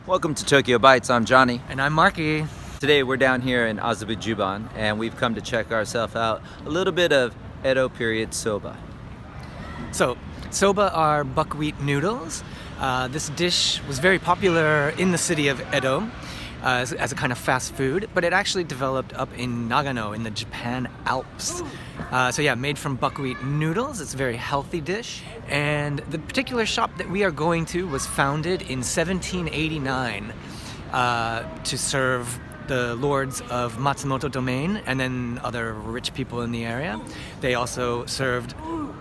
Welcome to Tokyo Bites. I'm Johnny. And I'm Marky. Today we're down here in Azabu-Jūban and we've come to check ourselves out a little bit of Edo period soba. So, soba are buckwheat noodles. This dish was very popular in the city of Edo as a kind of fast food, but it actually developed up in Nagano in the Japan Alps. Made from buckwheat noodles. It's a very healthy dish. And the particular shop that we are going to was founded in 1789 to serve the lords of Matsumoto domain and then other rich people in the area. They also served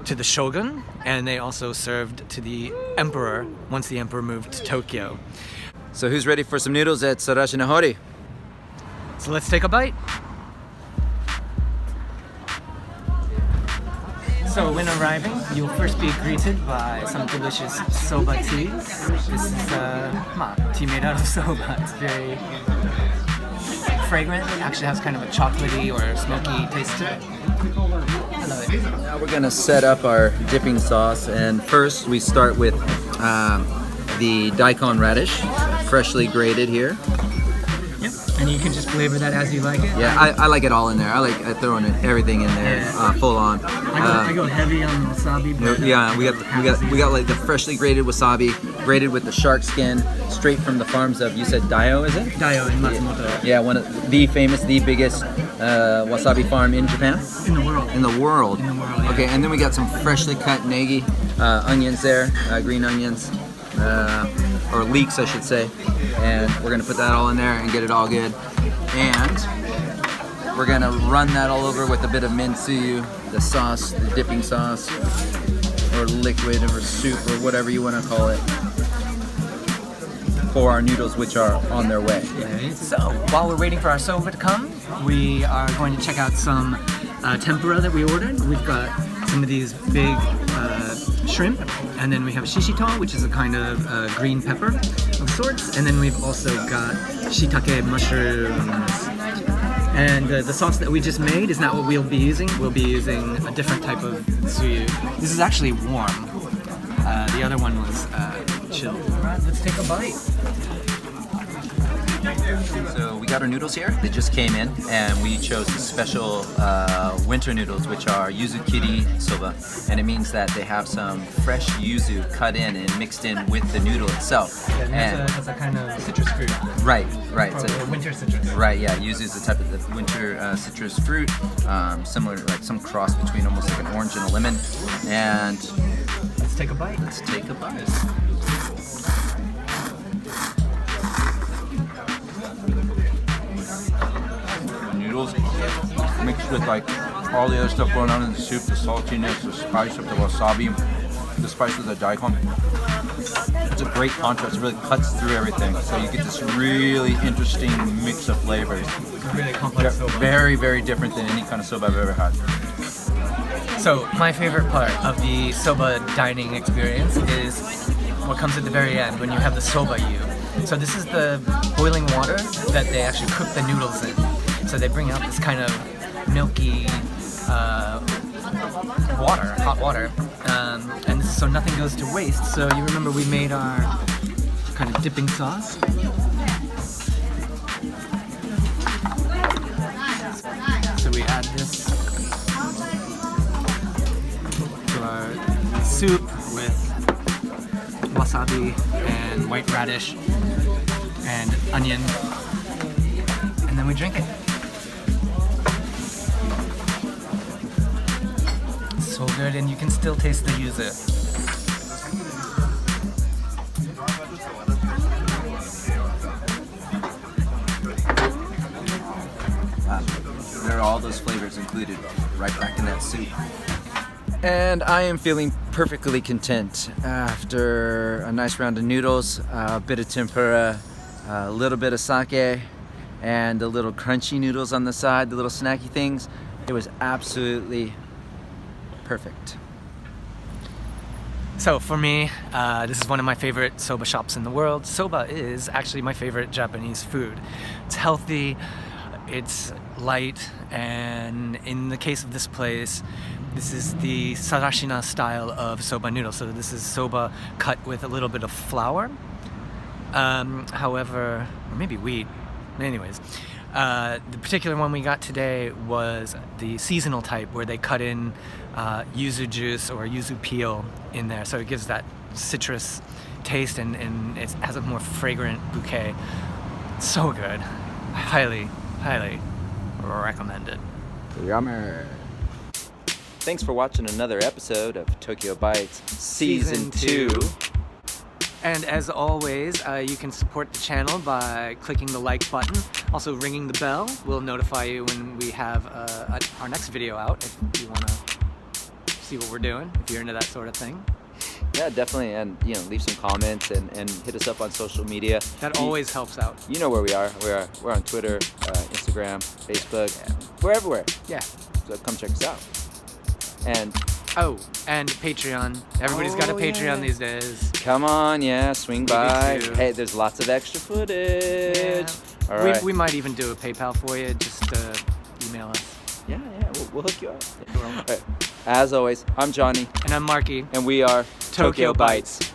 to the shogun, and they also served to the emperor once the emperor moved to Tokyo. So who's ready for some noodles at Sarashina Horii? So let's take a bite. So when arriving, you'll first be greeted by some delicious soba teas. This is tea made out of soba. It's very fragrant. It actually has kind of a chocolatey or smoky taste to it. I love it. Now we're gonna set up our dipping sauce, and first we start with the daikon radish, freshly grated here. Yep, and you can just flavor that as you like it. Yeah, I like it all in there. I like throwing everything in there, full on. I go heavy on wasabi. But yeah, we got like the freshly grated wasabi, grated with the shark skin, straight from the farms of, you said Daio, is it? Daio in Matsumoto. Yeah, one of the biggest wasabi farm in Japan. In the world. In the world. Yeah. Okay, and then we got some freshly cut negi, onions there, green onions, or leeks, I should say. And we're gonna put that all in there and get it all good. And we're gonna run that all over with a bit of minsuyu, the sauce, the dipping sauce, or liquid, or soup, or whatever you wanna call it, for our noodles, which are on their way. Okay, so while we're waiting for our soba to come, we are going to check out some tempura that we ordered. We've got some of these big shrimp, and then we have shishito, which is a kind of green pepper of sorts, and then we've also got shiitake mushrooms. And the sauce that we just made is not what we'll be using. We'll be using a different type of tsuyu. This is actually warm. The other one was chilled. Alright, let's take a bite. So we got our noodles here. They just came in, and we chose the special winter noodles, which are yuzukiri soba, and it means that they have some fresh yuzu cut in and mixed in with the noodle itself. Yeah, that's a kind of citrus fruit. Right. So winter citrus. Right, yeah. Yuzu is the type of the winter citrus fruit, similar to like some cross between almost like an orange and a lemon. And let's take a bite. Noodles mixed with like all the other stuff going on in the soup, the saltiness, the spice of the wasabi, the spice of the daikon. It's a great contrast. It really cuts through everything, so you get this really interesting mix of flavors. It's a really complex soba. Very, very different than any kind of soba I've ever had. So my favorite part of the soba dining experience is what comes at the very end when you have the soba-yu. So this is the boiling water that they actually cook the noodles in. So they bring out this kind of milky hot water, and so nothing goes to waste. So you remember we made our kind of dipping sauce. So we add this to our soup with wasabi and white radish and onion, and then we drink it. So good, and you can still taste the yuzu. There are all those flavors included right back in that soup. And I am feeling perfectly content after a nice round of noodles, a bit of tempura, a little bit of sake, and the little crunchy noodles on the side, the little snacky things. It was absolutely perfect. So for me, this is one of my favorite soba shops in the world. Soba is actually my favorite Japanese food. It's healthy, it's light, and in the case of this place, this is the Sarashina style of soba noodle. So this is soba cut with a little bit of flour. However, or maybe wheat. Anyways, the particular one we got today was the seasonal type, where they cut in yuzu juice or yuzu peel in there, so it gives that citrus taste, and it has a more fragrant bouquet. So good. I highly recommend it. Yummer. Thanks for watching another episode of Tokyo Bites Season 2. And as always, you can support the channel by clicking the like button. Also ringing the bell will notify you when we have our next video out, if you want to see what we're doing, if you're into that sort of thing. Yeah, definitely, and leave some comments and hit us up on social media. That always helps out. You know where we are. We're on Twitter, Instagram, Facebook. We're everywhere. Yeah. So come check us out. And Patreon. Everybody's got a Patreon these days. Come on, yeah, swing by. too. Hey, there's lots of extra footage. Yeah. All right. We might even do a PayPal for you. Just email us. Yeah, we'll hook you up. All right. As always, I'm Johnny. And I'm Marky. And we are Tokyo Bites.